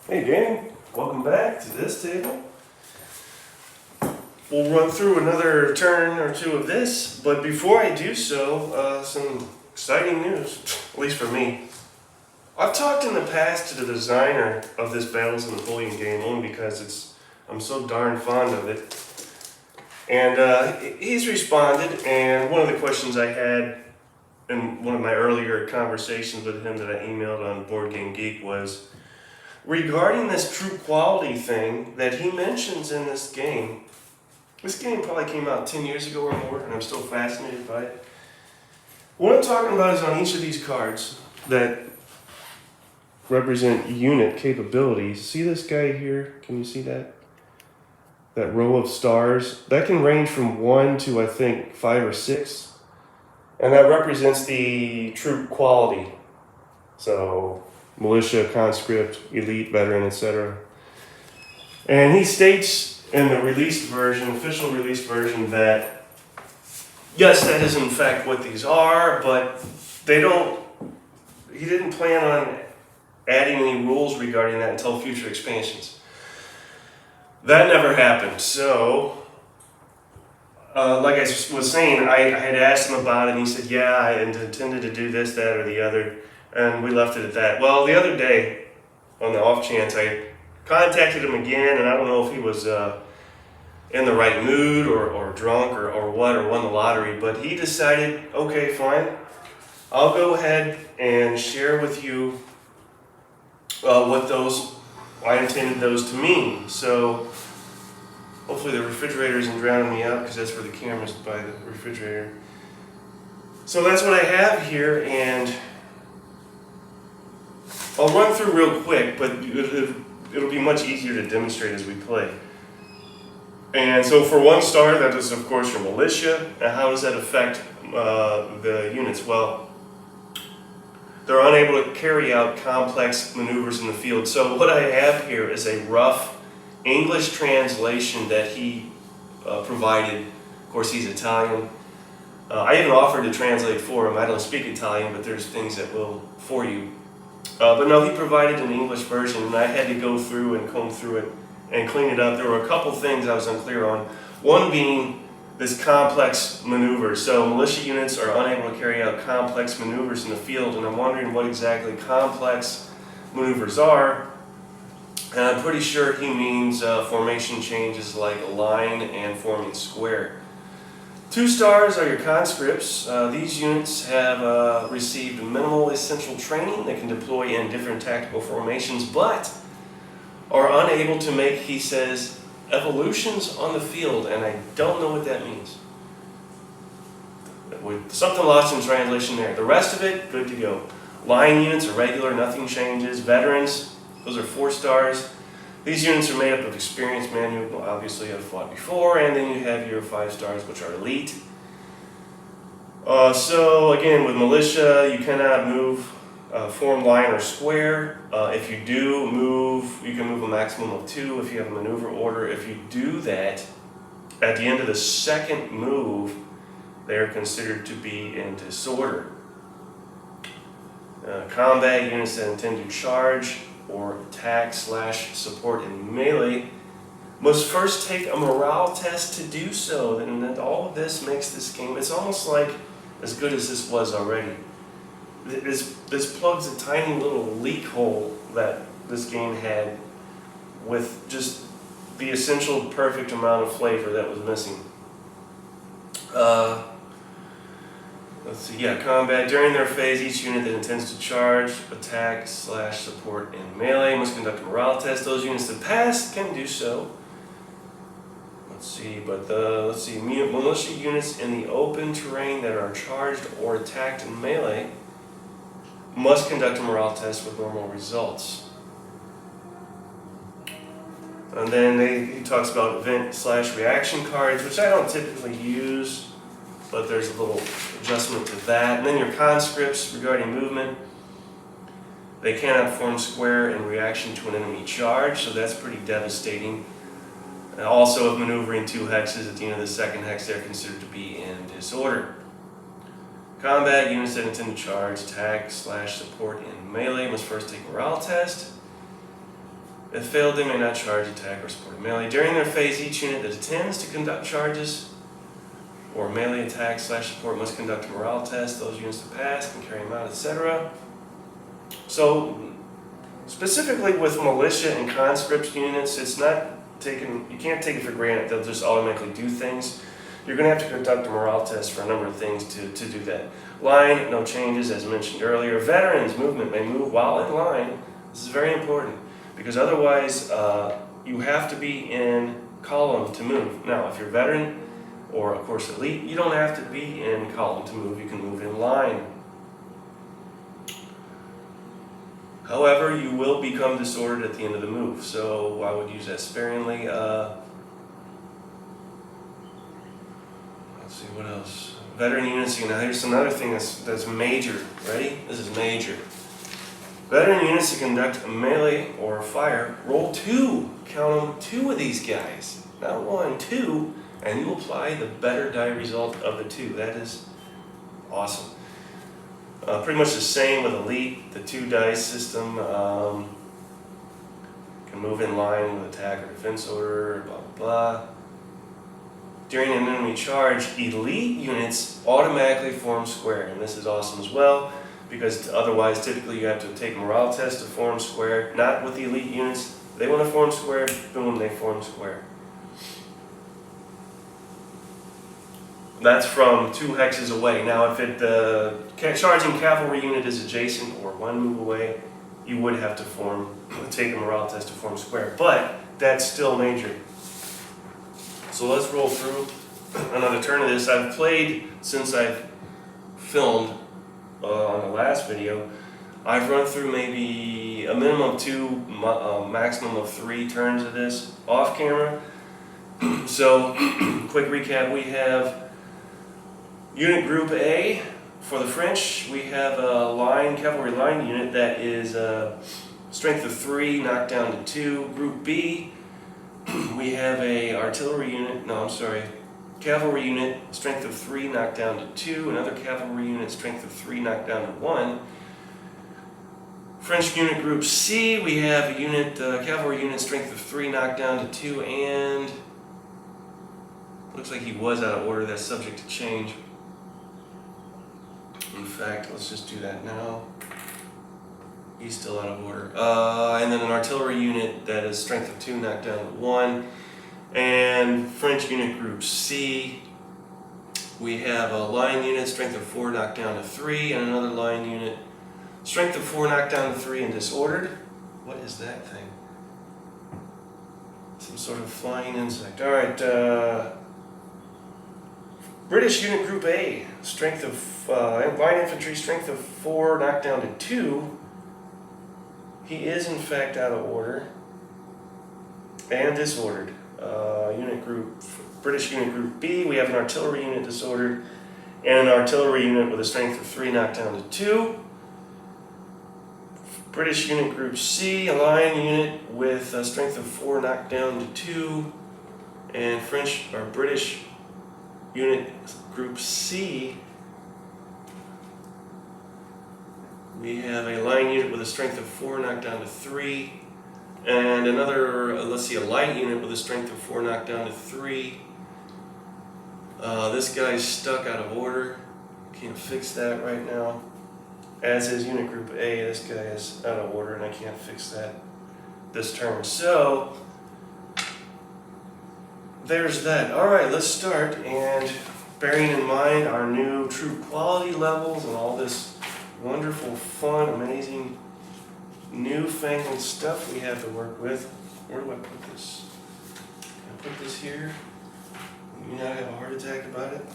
Hey gang, welcome back to this table. We'll run through another turn or two of this, but before I do so, some exciting news, at least for me. I've talked in the past to the designer of this Battles of Napoleon game only because I'm so darn fond of it. And he's responded, and one of the questions I had in one of my earlier conversations with him that I emailed on Board Game Geek was, regarding this true quality thing that he mentions in this game probably came out 10 years ago or more, and I'm still fascinated by it. What I'm talking about is on each of these cards that represent unit capabilities. See this guy here? Can you see that? That row of stars? That can range from 1 to, I think, 5 or 6. And that represents the true quality. So, militia, conscript, elite, veteran, etc. And he states in the released version, official released version, that yes, that is in fact what these are, but he didn't plan on adding any rules regarding that until future expansions. That never happened. So, like I was saying, I had asked him about it, and he said, yeah, I intended to do this, that, or the other. And we left it at that. Well, the other day, on the off chance, I contacted him again, and I don't know if he was in the right mood or drunk or what, or won the lottery, but he decided, okay, fine, I'll go ahead and share with you what I intended those to mean. So hopefully the refrigerator isn't drowning me out, because that's where the camera's, by the refrigerator. So that's what I have here, and I'll run through real quick, but it'll be much easier to demonstrate as we play. And so for 1 star, that is of course your militia. And how does that affect the units? Well, they're unable to carry out complex maneuvers in the field. So what I have here is a rough English translation that he provided. Of course, he's Italian. I even offered to translate for him. I don't speak Italian, but there's things that will for you. But no, he provided an English version, and I had to go through and comb through it and clean it up. There were a couple things I was unclear on. One being this complex maneuver. So militia units are unable to carry out complex maneuvers in the field, and I'm wondering what exactly complex maneuvers are. And I'm pretty sure he means formation changes like a line and forming square. 2 stars are your conscripts. These units have received minimal essential training. They can deploy in different tactical formations, but are unable to make, he says, evolutions on the field, and I don't know what that means. With something lost in translation there. The rest of it, good to go. Line units are regular, nothing changes. Veterans, those are 4 stars. These units are made up of experienced men who obviously have fought before, and then you have your 5 stars, which are elite. So again, with militia, you cannot move, form, line, or square. If you do move, you can move a maximum of 2 if you have a maneuver order. If you do that, at the end of the second move, they are considered to be in disorder. Combat units that intend to charge or attack / support in melee must first take a morale test to do so, and then all of this makes this game, it's almost like as good as this was already. This plugs a tiny little leak hole that this game had with just the essential perfect amount of flavor that was missing. Let's see, combat. During their phase, each unit that intends to charge, attack / support in melee must conduct a morale test. Those units that pass can do so. Let's see, militia units in the open terrain that are charged or attacked in melee must conduct a morale test with normal results. And then he talks about event / reaction cards, which I don't typically use, but there's a little adjustment to that. And then your conscripts regarding movement. They cannot form square in reaction to an enemy charge, so that's pretty devastating. And also, if maneuvering 2 hexes, at the end of the second hex, they're considered to be in disorder. Combat units that intend to charge, attack / support in melee must first take a morale test. If failed, they may not charge, attack, or support a melee. During their phase, each unit that attempts to conduct charges or melee attack / support must conduct a morale test. Those units to pass can carry them out, etc. So, specifically with militia and conscript units, it's not taken, you can't take it for granted they'll just automatically do things. You're going to have to conduct a morale test for a number of things to do that. Line, no changes, as mentioned earlier. Veterans, movement may move while in line. This is very important, because otherwise you have to be in column to move. Now, if you're veteran or, of course, elite, you don't have to be in column to move. You can move in line. However, you will become disordered at the end of the move, so I would use that sparingly. Let's see, what else? Veteran units, now here's another thing that's major. Ready? This is major. Veteran units to conduct a melee or fire, roll 2. Count them, 2 of these guys. Not 1, 2, and you apply the better die result of the 2. That is awesome. Pretty much the same with elite, the 2 dice system. Can move in line with attack or defense order, blah, blah, blah. During an enemy charge, elite units automatically form square, and this is awesome as well, because otherwise typically you have to take a morale test to form square. Not with the elite units. They want to form square, boom, they form square. That's from 2 hexes away. Now, if the charging cavalry unit is adjacent or 1 move away, you would have to take a morale test to form square. But that's still major. So let's roll through another turn of this. I've played since I've filmed on the last video. I've run through maybe a minimum of 2, maximum of 3 turns of this off camera. So, quick recap: we have Unit Group A. For the French, we have a cavalry line unit that is strength of 3, knocked down to 2. Group B, we have a cavalry unit, strength of 3, knocked down to 2. Another cavalry unit, strength of 3, knocked down to 1. French unit Group C, we have a cavalry unit, strength of 3, knocked down to 2, and looks like he was out of order. That's subject to change. In fact, let's just do that now. He's still out of order. And then an artillery unit that is strength of 2, knocked down to 1. And French unit Group C, we have a line unit, strength of 4, knocked down to 3, and another line unit, strength of 4, knocked down to 3, and disordered. What is that thing? Some sort of flying insect. All right. British unit Group A, strength of line infantry, strength of 4, knocked down to 2. He is in fact out of order and disordered. British unit Group B, we have an artillery unit disordered and an artillery unit with a strength of 3, knocked down to 2. British unit Group C, a line unit with a strength of 4, knocked down to 2, and British unit Group C, we have a line unit with a strength of 4, knocked down to 3, and another, a light unit with a strength of 4, knocked down to 3. This guy's stuck out of order. Can't fix that right now. As is unit Group A, this guy is out of order, and I can't fix that this turn. So, there's that. Alright, let's start, and bearing in mind our new troop quality levels and all this wonderful, fun, amazing, newfangled stuff we have to work with. Where do I put this? Can I put this here? You not have a heart attack about it?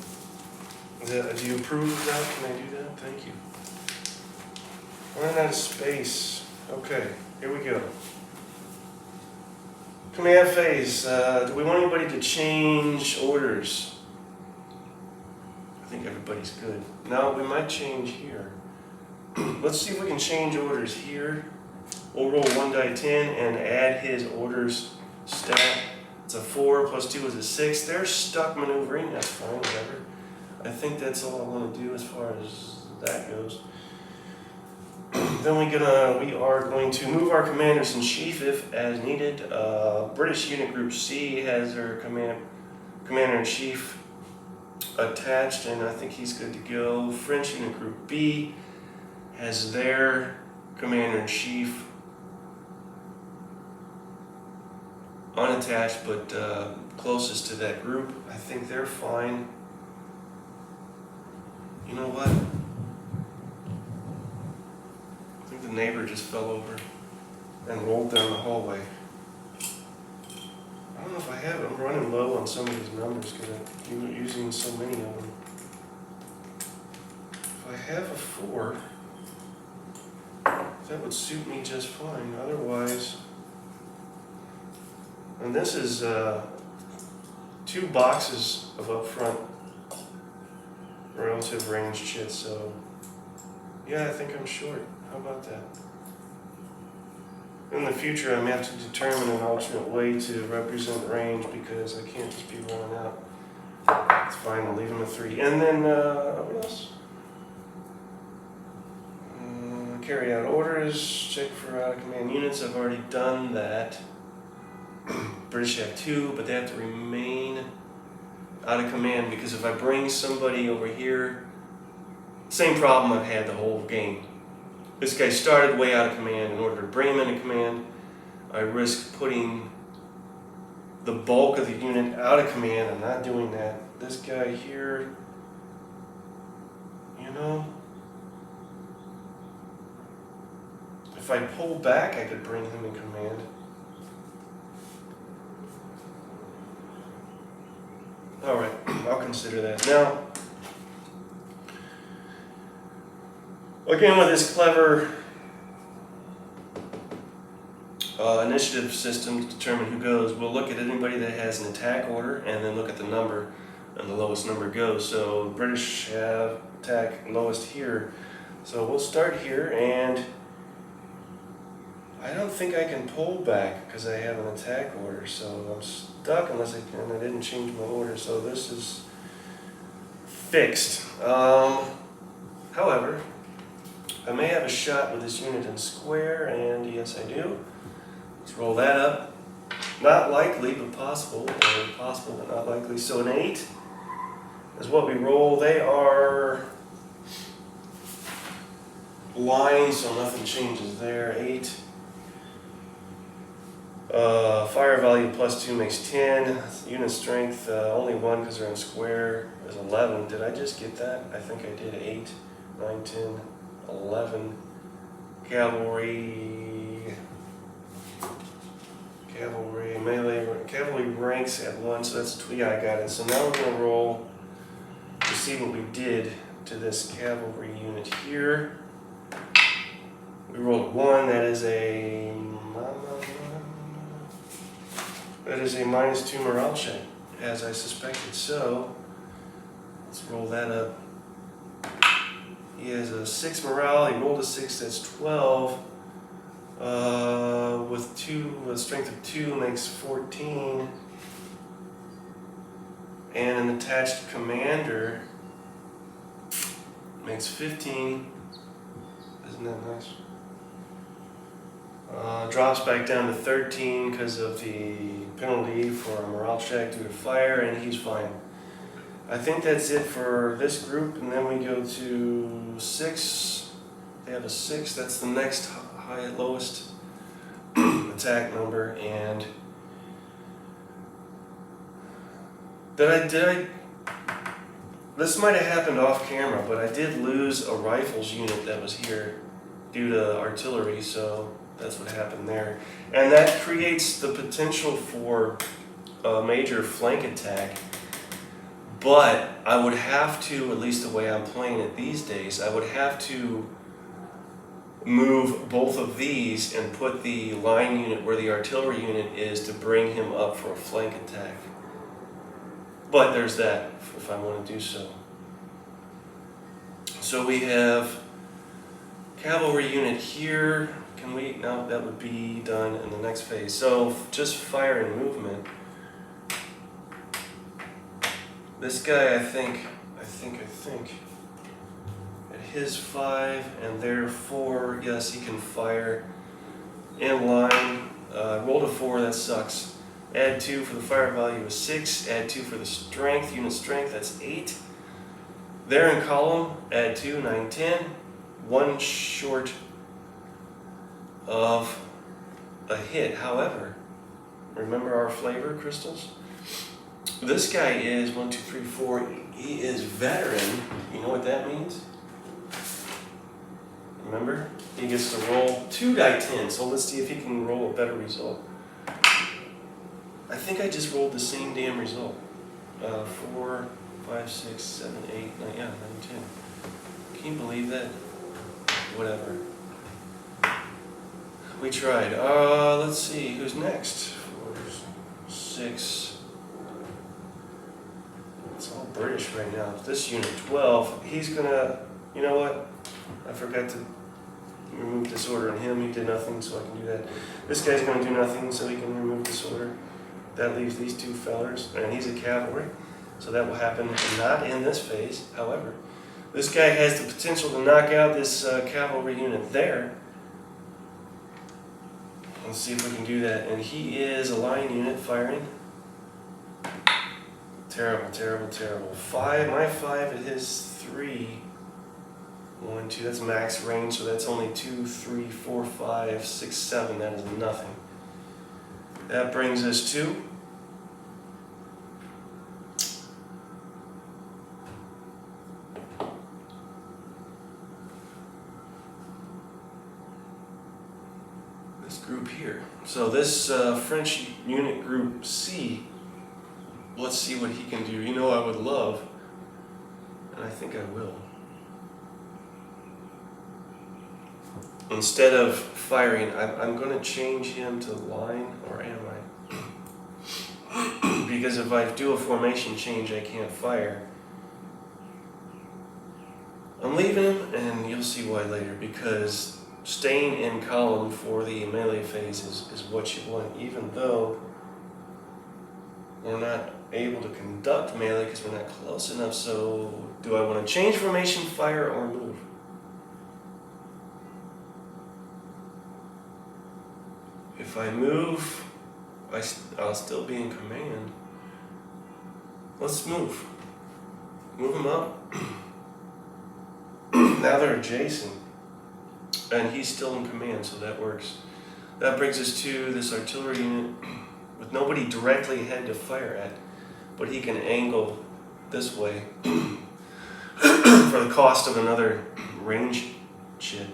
Do you approve of that? Can I do that? Thank you. Running out of space. Okay, here we go. Command phase. Do we want anybody to change orders? I think everybody's good. No, we might change here. Let's see if we can change orders here. We'll roll 1 die 10 and add his orders stat. It's a 4 plus 2 is a 6. They're stuck maneuvering. That's fine, whatever. I think that's all I want to do as far as that goes. Then we are going to move our commanders in chief if as needed. British Unit Group C has their commander in chief attached, and I think he's good to go. French Unit Group B has their commander in chief unattached, but closest to that group. I think they're fine. You know what? I think the neighbor just fell over and rolled down the hallway. I don't know if I have it. I'm running low on some of these numbers because I'm using so many of them. If I have a 4, that would suit me just fine. Otherwise, and this is 2 boxes of upfront relative range chits, so yeah, I think I'm short. How about that? In the future, I may have to determine an alternate way to represent range because I can't just be running out. It's fine, I'll leave them at 3. And then, what else? Carry out orders, check for out of command units. I've already done that. British have 2, but they have to remain out of command because if I bring somebody over here, same problem I've had the whole game. This guy started way out of command. In order to bring him into command, I risk putting the bulk of the unit out of command. I'm not doing that. This guy here, you know, if I pull back, I could bring him in command. All right, I'll consider that. Now, again, with this clever initiative system to determine who goes, we'll look at anybody that has an attack order and then look at the number, and the lowest number goes. So British have attack lowest here. So we'll start here, and I don't think I can pull back because I have an attack order. So I'm stuck unless I didn't change my order. So this is fixed. However, I may have a shot with this unit in square, and yes I do. Let's roll that up. Not likely, but possible, or possible but not likely. So an 8 is what we roll. They are lines, so nothing changes there. 8. Fire value +2 makes 10. Unit strength, only 1 because they're in square, is 11. Did I just get that? I think I did. 8, 9, 10, 11. Cavalry ranks at 1, so that's, yeah, I got it. So now we're going to roll to see what we did to this cavalry unit here. We rolled 1, that is a -2 morale check, as I suspected. So let's roll that up. He has a 6 morale, he rolled a 6, that's 12. With strength of 2 makes 14. And an attached commander makes 15. Isn't that nice? Drops back down to 13 because of the penalty for a morale check due to fire, and he's fine. I think that's it for this group, and then we go to 6. They have a 6. That's the next lowest attack number. And this might have happened off camera, but I did lose a rifles unit that was here due to artillery, so that's what happened there. And that creates the potential for a major flank attack. But I would have to, at least the way I'm playing it these days, I would have to move both of these and put the line unit where the artillery unit is to bring him up for a flank attack. But there's that, if I want to do so. So we have cavalry unit here. Can we? No, that would be done in the next phase. So just fire and movement. This guy, I think, at his 5 and their 4. Yes, he can fire in line. Rolled a 4, that sucks. Add 2 for the fire value is 6. Add 2 for the strength, unit strength, that's 8. They're in column, add 2, 9, 10. 1 short of a hit. However, remember our flavor crystals? This guy is 1, 2, 3, 4. He is veteran. You know what that means? Remember? He gets to roll 2 die 10. So let's see if he can roll a better result. I think I just rolled the same damn result. 4, 5, 6, 7, 8, 9, yeah, 9, 10. Can you believe that? Whatever. We tried. Let's see, who's next? 4, 6. It's all British right now. This unit 12, he's gonna, you know what? I forgot to remove disorder in him. He did nothing, so I can do that. This guy's gonna do nothing, so he can remove disorder. That leaves these 2 fellers, and he's a cavalry, so that will happen not in this phase. However, this guy has the potential to knock out this cavalry unit there. Let's see if we can do that. And he is a line unit firing. Terrible, terrible, terrible. 5, my 5 at his 3. 1, 2, that's max range, so that's only 2, 3, 4, 5, 6, 7. That is nothing. That brings us to this group here. So this French unit group C, let's see what he can do. You know I would love, and I think I will. Instead of firing, I'm going to change him to line, or am I? Because if I do a formation change, I can't fire. I'm leaving him, and you'll see why later, because staying in column for the melee phase is what you want, even though we're not able to conduct melee because we're not close enough. So do I want to change formation, fire, or move? If I move, I'll still be in command. Let's move. Move them up. Now they're adjacent. And he's still in command, so that works. That brings us to this artillery unit with nobody directly ahead to fire at, but he can angle this way for the cost of another range shit.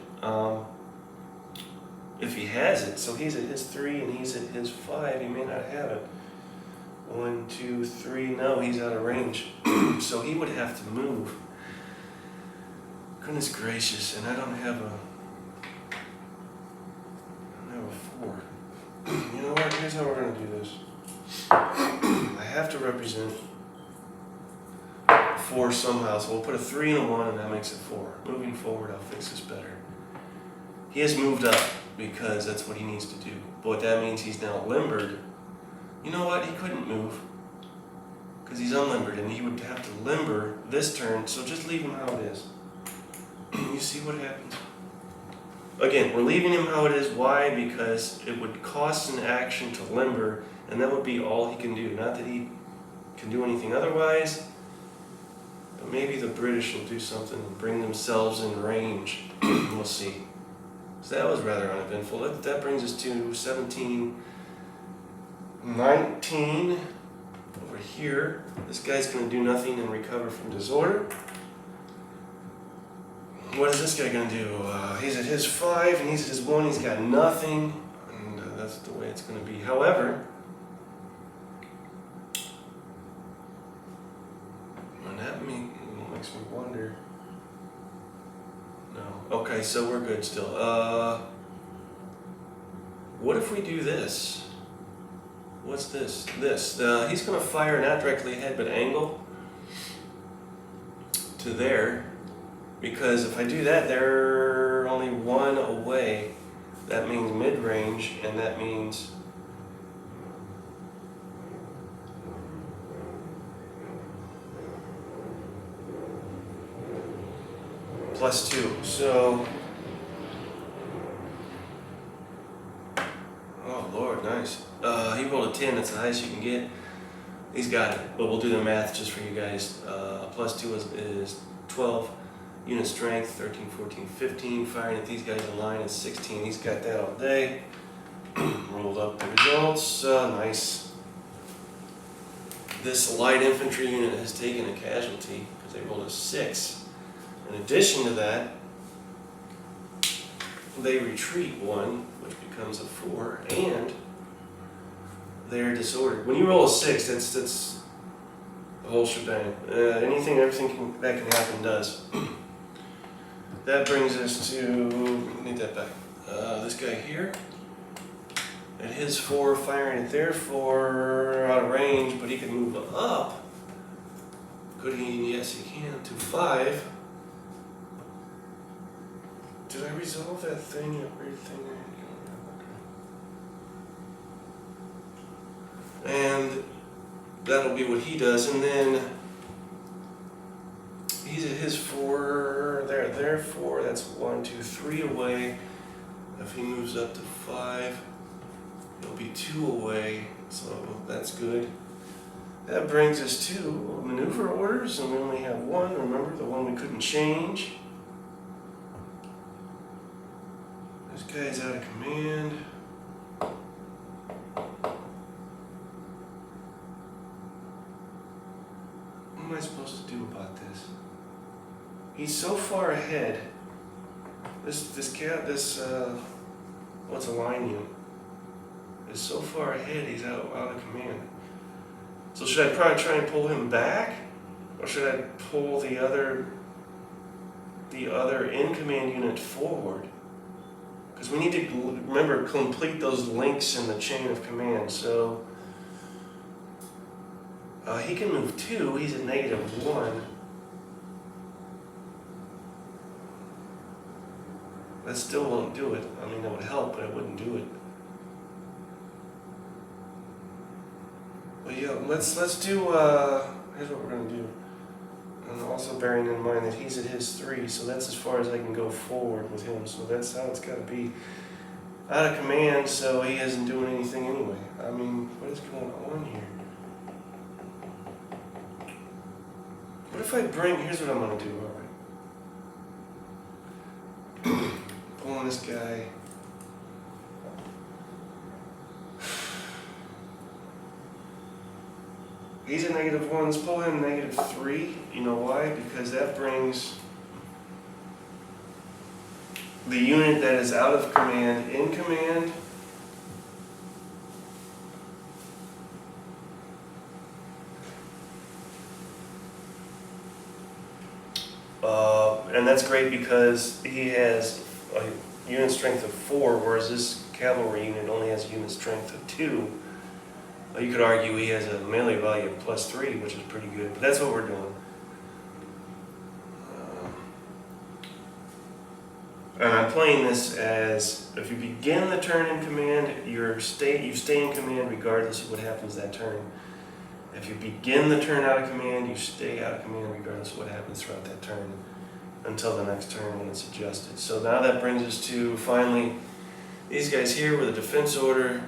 If he has it, so he's at his 3 and he's at his 5, he may not have it. 1, 2, 3, no, he's out of range. So he would have to move. Goodness gracious, and I don't have a 4. You know what, here's how we're gonna do this. I have to represent 4 somehow, so we'll put a 3 and a 1 and that makes it 4. Moving forward, I'll fix this better. He has moved up because that's what he needs to do. But what that means, he's now limbered. You know what? He couldn't move because he's unlimbered, and he would have to limber this turn, so just leave him how it is. You see what happens? Again, we're leaving him how it is. Why? Because it would cost an action to limber, and that would be all he can do. Not that he can do anything otherwise, but maybe the British will do something and bring themselves in range. We'll see. So that was rather uneventful. That brings us to 17, 19. Over here, this guy's going to do nothing and recover from disorder. What is this guy going to do? He's at his 5 and he's at his 1. He's got nothing, and that's the way it's going to be. However, and that makes me wonder. No. Okay, so we're good still. What if we do this? What's this? He's going to fire not directly ahead, but angle to there. Because if I do that, they're only 1 away. That means mid-range, and that means +2. So, oh Lord, nice. He rolled a 10. That's the highest you can get. He's got it, but we'll do the math just for you guys. +2 is 12. Unit strength, 13, 14, 15. Firing at these guys in line is 16. He's got that all day. Rolled up the results. Nice. This light infantry unit has taken a casualty because they rolled a 6. In addition to that, they retreat 1, which becomes a 4, and they're disordered. When you roll a 6, that's the whole shebang. Everything that can happen does. That brings us to, need that back. This guy here. At his 4, firing at their 4, out of range, but he can move up. Could he? Yes, he can. To 5. Did I resolve that thing? That weird thing there? And that'll be what he does. And then he's at his 4. They're at their 4. That's 1, 2, 3 away. If he moves up to 5. It'll be 2 away, so that's good. That brings us to maneuver orders, and we only have 1. Remember, the one we couldn't change. This guy's out of command. What am I supposed to do about this? He's so far ahead. What's a line unit? Is so far ahead, he's out of command. So should I probably try and pull him back, or should I pull the other in command unit forward? Because we need to remember complete those links in the chain of command. So he can move 2. He's at -1. That still won't do it. I mean, that would help, but it wouldn't do it. But yeah, let's do, here's what we're going to do. And also bearing in mind that he's at his 3, so that's as far as I can go forward with him. So that's how it's got to be. Out of command, so he isn't doing anything anyway. I mean, what is going on here? What if I here's what I'm going to do, alright. Pulling this guy. He's at -1. Let's pull him -3. You know why? Because that brings the unit that is out of command in command. And that's great because he has a unit strength of 4, whereas this cavalry unit only has a unit strength of 2. You could argue he has a melee value of +3, which is pretty good, but that's what we're doing. And I'm playing this as, if you begin the turn in command, you stay in command regardless of what happens that turn. If you begin the turn out of command, you stay out of command regardless of what happens throughout that turn until the next turn when it's adjusted. So now that brings us to, finally, these guys here with a defense order.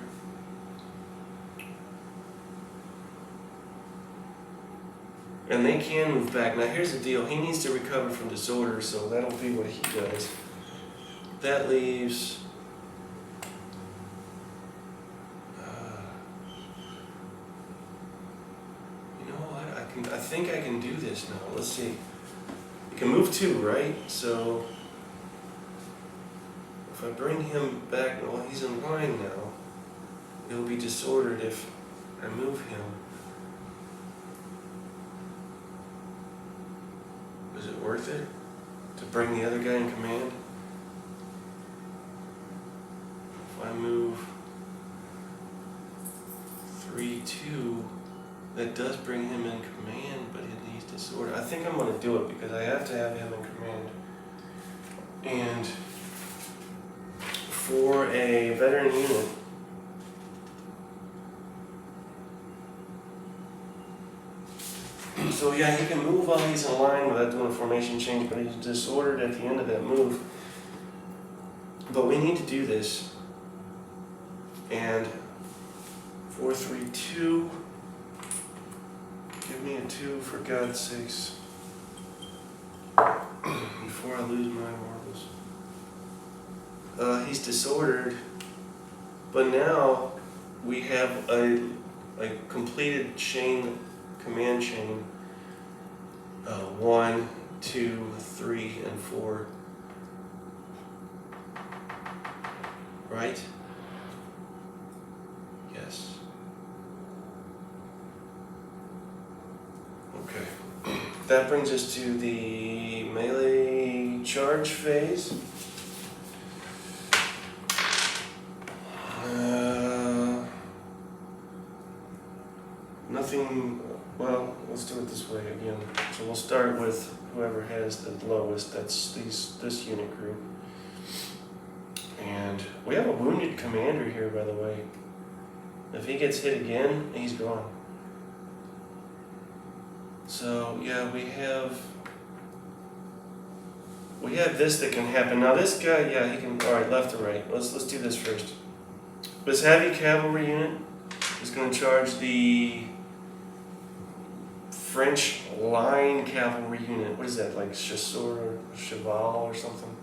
And they can move back. Now here's the deal. He needs to recover from disorder, so that'll be what he does. That leaves... you know what? I think I can do this now. Let's see. You can move 2, right? So if I bring him back, well, he's in line now. He'll be disordered if I move him. Is it worth it to bring the other guy in command? If I move 3, 2, that does bring him in command, but he's disordered. I think I'm going to do it because I have to have him in command. And for a veteran unit, So yeah, he can move while he's in line without doing a formation change, but he's disordered at the end of that move. But we need to do this. And 4-3-2. Give me a 2 for God's sakes. Before I lose my marbles. He's disordered, but now we have a completed chain, command chain. 1, 2, 3, and 4. Right? Yes. Okay. That brings us to the melee charge phase. Nothing, well, let's do it this way again. So we'll start with whoever has the lowest, that's this unit group. And we have a wounded commander here, by the way. If he gets hit again, he's gone. So yeah, we have this that can happen. Now this guy, yeah, he can, all right, left to right. Let's do this first. This heavy cavalry unit is going to charge the French line cavalry unit. What is that, like chasseur or cheval or something?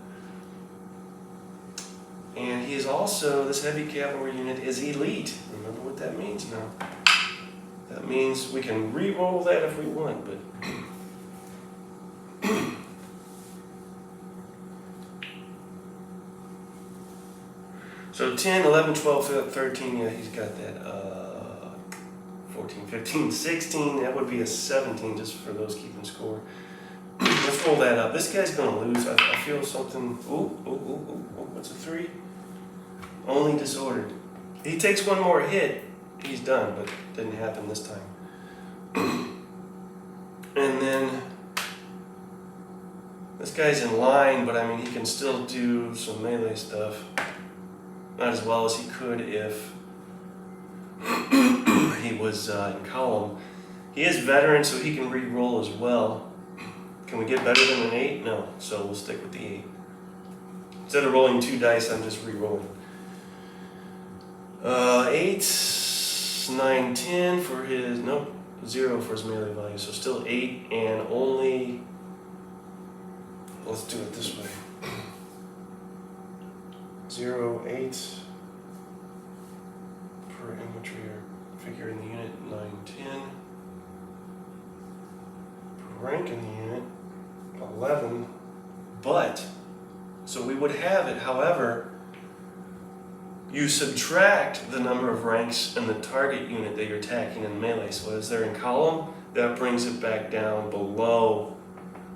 And he is also, this heavy cavalry unit is elite. Remember what that means now. That means we can re-roll that if we want, but so 10, 11, 12, 13, yeah, he's got that. 14, 15, 16, that would be a 17 just for those keeping score. Let's roll that up. This guy's going to lose. I feel something. Ooh, what's a 3? Only disordered. He takes one more hit, he's done, but it didn't happen this time. And then this guy's in line, but I mean, he can still do some melee stuff. Not as well as he could if he was in column. He is veteran, so he can re-roll as well. Can we get better than an 8? No, so we'll stick with the 8. Instead of rolling 2 dice, I'm just re-rolling. 8, 9, 10 for his, nope, 0 for his melee value. So still 8 and only, let's do it this way. 0, 8 per infantry or figure in the unit, 9, 10. Per rank in the unit, 11. But, so we would have it, however, you subtract the number of ranks in the target unit that you're attacking in melee. So as they're in column, that brings it back down below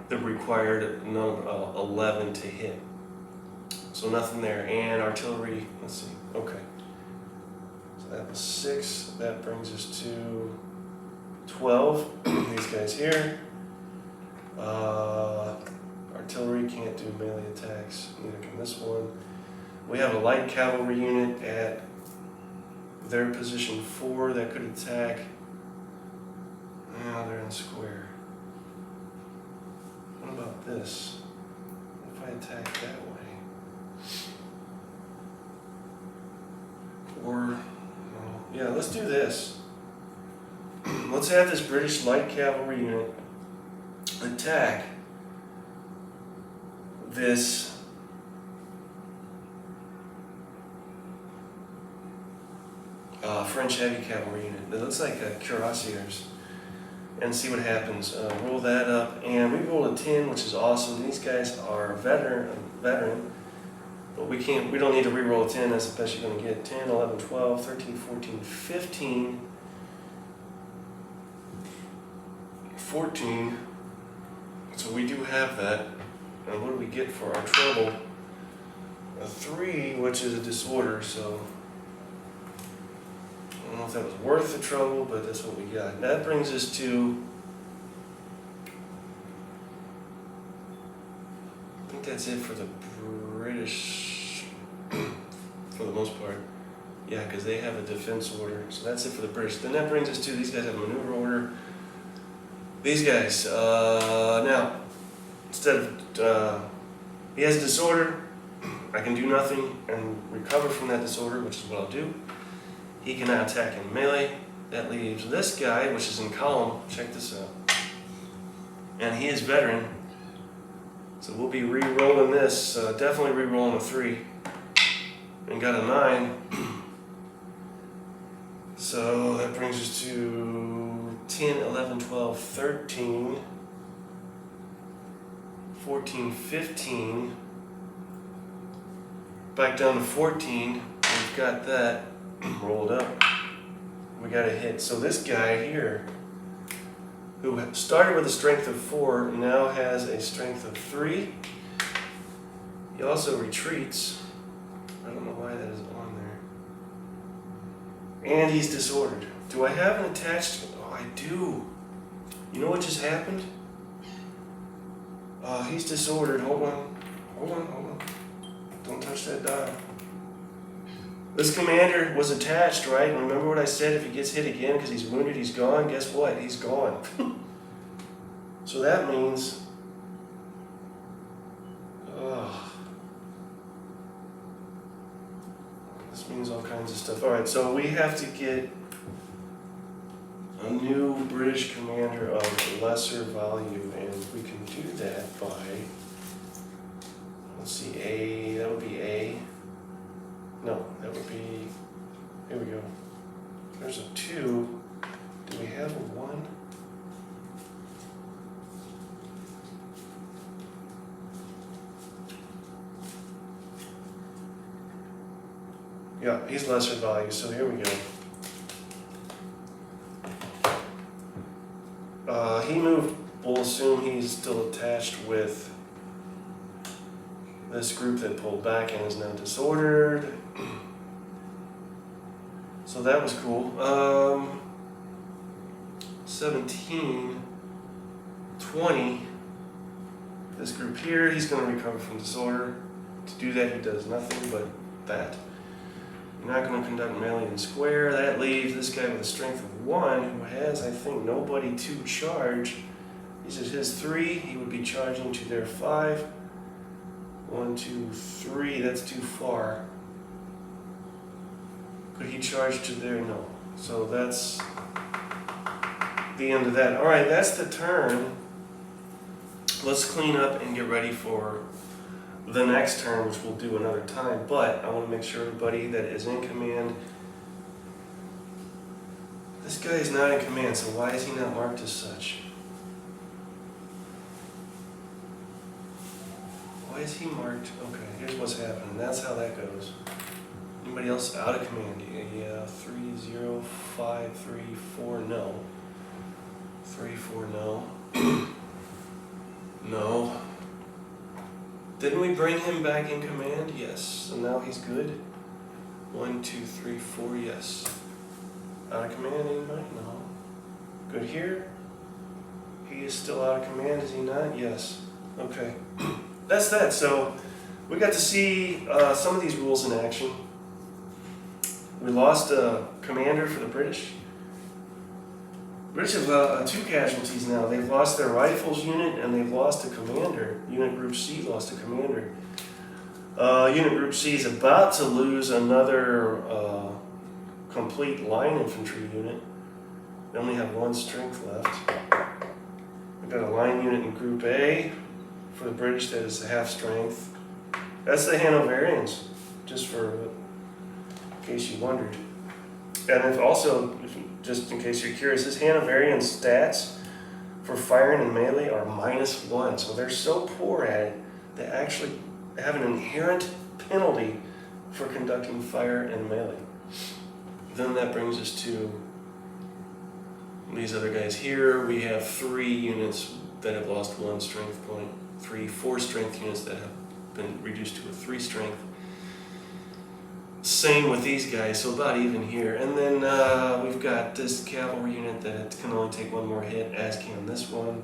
the required number, 11 to hit. So nothing there. And artillery, let's see, okay. So that was 6, that brings us to 12. These guys here. Artillery can't do melee attacks, neither can this one. We have a light cavalry unit at their position 4 that could attack. Now they're in the square. What about this? What if I attack that way? Or, yeah, let's do this. Let's have this British light cavalry unit attack this French heavy cavalry unit. It looks like cuirassiers. And see what happens. Roll that up, and we roll a 10, which is awesome. These guys are veteran, but we don't need to re-roll a 10. That's the best you're going to get. 10, 11, 12, 13, 14, 15, 14. So we do have that. And what do we get for our trouble? A 3, which is a disorder, so I don't know if that was worth the trouble, but that's what we got. And that brings us to, I think that's it for the British, for the most part. Yeah, because they have a defense order, so that's it for the British. Then that brings us to, these guys have a maneuver order. These guys, now, instead of, he has a disorder, I can do nothing and recover from that disorder, which is what I'll do. He can now attack in melee. That leaves this guy, which is in column. Check this out. And he is veteran. So we'll be re-rolling this, definitely re-rolling a 3. And got a 9. So that brings us to 10, 11, 12, 13, 14, 15. Back down to 14. We've got that rolled up. We got a hit. So this guy here, who started with a strength of 4, now has a strength of 3. He also retreats. I don't know why that is on there. And he's disordered. Do I have an attached? Oh, I do. You know what just happened? He's disordered. Hold on. Hold on, hold on. Don't touch that dial. This commander was attached, right? And remember what I said? If he gets hit again because he's wounded, he's gone. Guess what? He's gone. So that means... this means all kinds of stuff. Alright, so we have to get a new British commander of lesser value, and we can do that by... Let's see, A, that would be A. No, that would be, here we go. There's a 2. Do we have a 1? Yeah, he's lesser value, so here we go. He moved, we'll assume he's still attached with this group that pulled back and is now disordered. So that was cool. 17, 20. This group here, he's going to recover from disorder. To do that, he does nothing but that. You're not going to conduct melee and square. That leaves this guy with a strength of 1, who has, I think, nobody to charge. This is his 3. He would be charging to their 5. 1, 2, 3, that's too far. Could he charge to there? No. So that's the end of that. Alright, that's the turn. Let's clean up and get ready for the next turn, which we'll do another time. But I want to make sure everybody that is in command... This guy is not in command, so why is he not marked as such? Why is he marked? Okay, here's what's happening. That's how that goes. Anybody else out of command? Yeah, 3, 0, 5, 3, 4, no. 3, 4, no. No. Didn't we bring him back in command? Yes. So now he's good. 1, 2, 3, 4, yes. Out of command, anybody? No. Good here? He is still out of command, is he not? Yes. Okay. That's that. So we got to see some of these rules in action. We lost a commander for the British. British have 2 casualties now. They've lost their rifles unit and they've lost a commander. Unit Group C lost a commander. Unit Group C is about to lose another complete line infantry unit. They only have 1 strength left. We've got a line unit in Group A for the British that is half strength. That's the Hanoverians, just for in case you wondered. And if also, just in case you're curious, this Hanoverian stats for firing and melee are -1. So they're so poor at it, they actually have an inherent penalty for conducting fire and melee. Then that brings us to these other guys here. We have 3 units that have lost 1 strength point, 4 strength units that have been reduced to a 3 strength. Same with these guys, so about even here. And then we've got this cavalry unit that can only take 1 more hit, as can this one.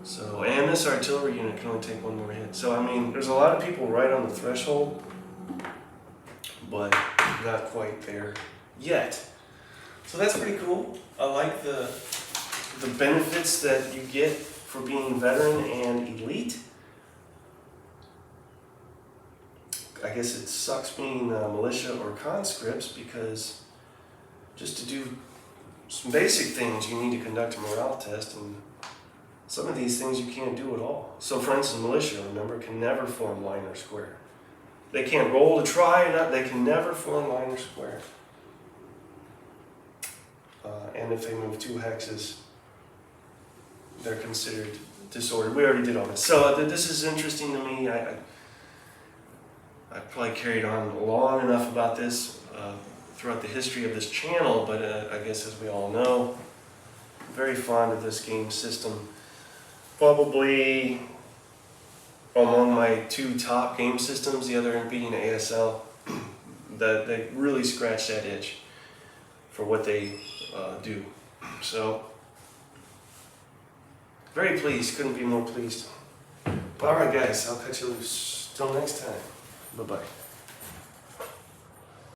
So, and this artillery unit can only take 1 more hit. So I mean, there's a lot of people right on the threshold, but not quite there yet. So that's pretty cool. I like the the benefits that you get for being veteran and elite. I guess it sucks being militia or conscripts, because just to do some basic things you need to conduct a morale test, and some of these things you can't do at all. So for instance, militia, remember, can never form line or square. They can't roll to try, they can never form line or square. And if they move 2 hexes, they're considered disordered. We already did all this. So this is interesting to me. I probably carried on long enough about this throughout the history of this channel, but I guess as we all know, I'm very fond of this game system. Probably among my 2 top game systems, the other being ASL, that they really scratch that itch for what they do. So, very pleased, couldn't be more pleased. Alright guys, I'll cut you loose. Till next time. Bye-bye.